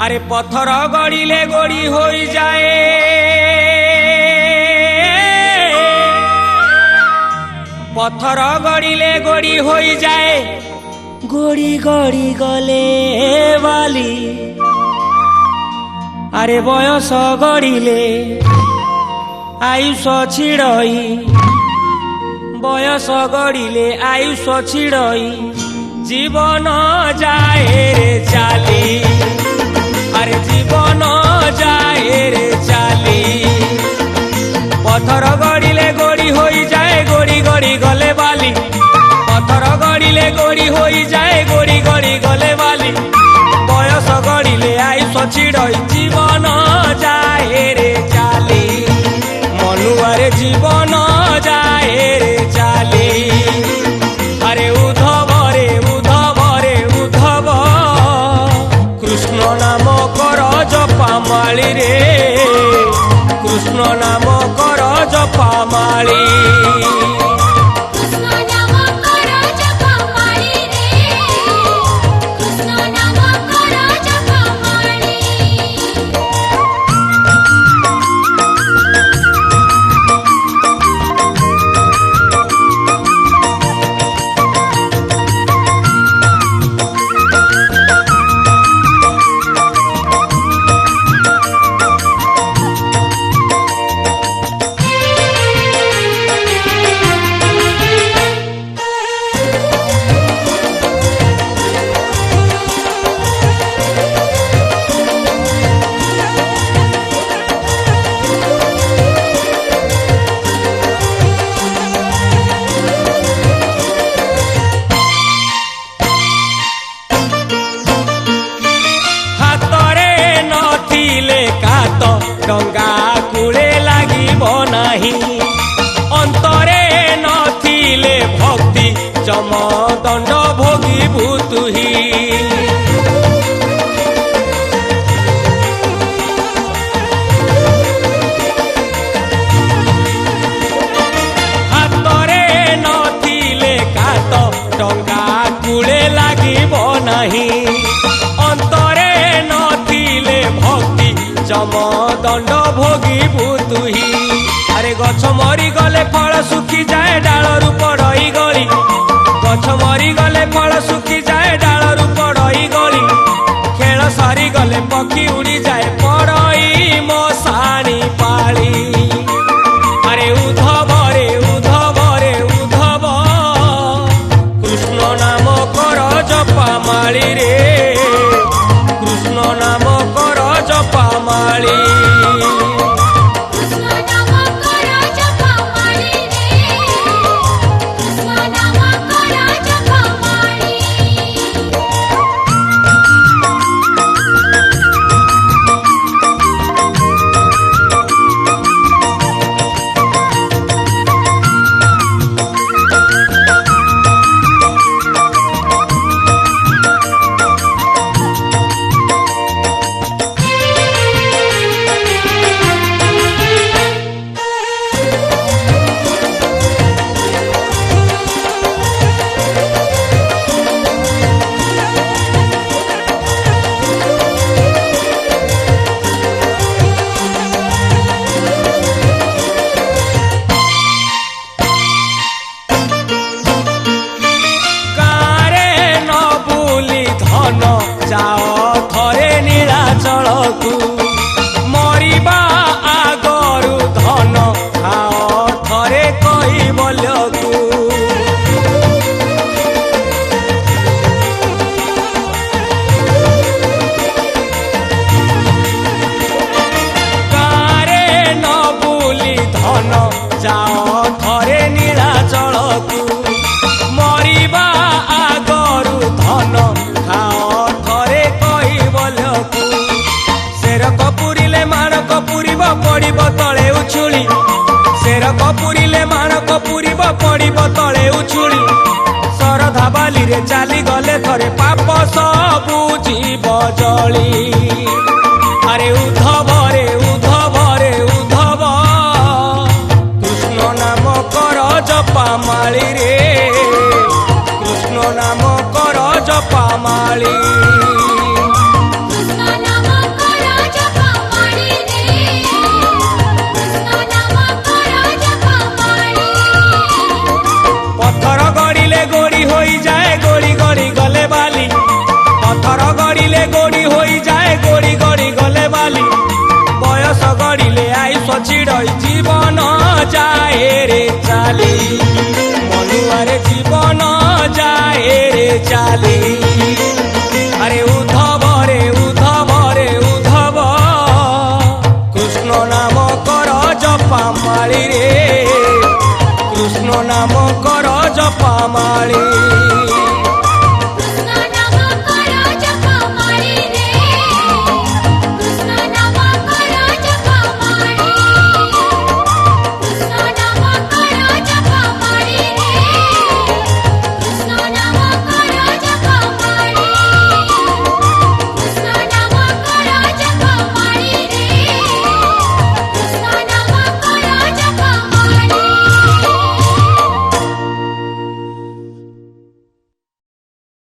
আরে পথর গড়িলে গড়ি হয়ে যায়, পথর গড়িলে গড়ি হয়ে যায়, গড়ি গড়ি গলে বালি। আরে বয়স গড়িলে আয়ুষ ছিড়ই, বয়স গড়িলে আয়ুষ ছিড়ই, জীবন যায় রে চালি। আরে জীবন যায় রে চালি। পথর গড়িলে গড়ি হয়ে যায়, গড়ি গড়ি গলে বালি। পথর গড়িলে গড়ি হয়ে যায়, গড়ি গড়ি গলে বালি। বয়স গড়িলে আয়ুষ ছিড়ই, জীবন যায় রে চালি। মনুয়ারে জীবন যায় রে চালি। আরে উদ্ধব রে উদ্ধব রে উদ্ধব, কৃষ্ণ নাম কর জপামাଳି রে, কৃষ্ণ নাম কর জপামাଳି। ডঙ্গা কূলে লাগিব নাহি, অন্তরে নথিলে ভক্তি যমদণ্ড ভোগিবু তুহি। হাতরে নথিলে কাত ডঙ্গা কূলে লাগিব নাহি, অন্তরে নথিলে ভক্তি যমদণ্ড ভোগিবু তুহি। আরে গছ মরি গলে ফল শুখি যায়, ডালরু পড়ই গলি। গছ মরি গলে ফল শুখি যায়, ডালরু পড়ই গলি। খেল সরি গলে পক্ষী উড়ি যায়, পড়ই মশাণী পাଳି। আরে উদ্ধব রে উদ্ধব রে উদ্ধব, কৃষ্ণ নাম কর জপামাଳି রে, কৃষ্ণ নাম কর জপামাଳି। যাও থরে নীଳାচଳକୁ, মরিবা আগরু ধন খাও থরে কৈবল্যକୁ। গাঁরে ন বুলি ধন যাও থরে নীଳାচଳକୁ, মরিবা আগরু ধন খাও থরে কৈবল্যକୁ। সের কপুরিলে মাণক পুরিব পড়িব তলে উছুলি, সের কপুরিলে মাণক পুরিব পড়িব তলে উছুলি। শরধা বালিরে চালি গলে থরে পাপ সবু জীব জলি। আরে উদ্ধব রে উদ্ধব রে উদ্ধব, কৃষ্ণ নাম কর জপামাଳି রে, কৃষ্ণ নাম কর জপামাଳି। কৃষ্ণ নাম गड़िले आयुष छिड़ई जीवन जाए रे चाली मनुआरे जीवन जाए रे चाली।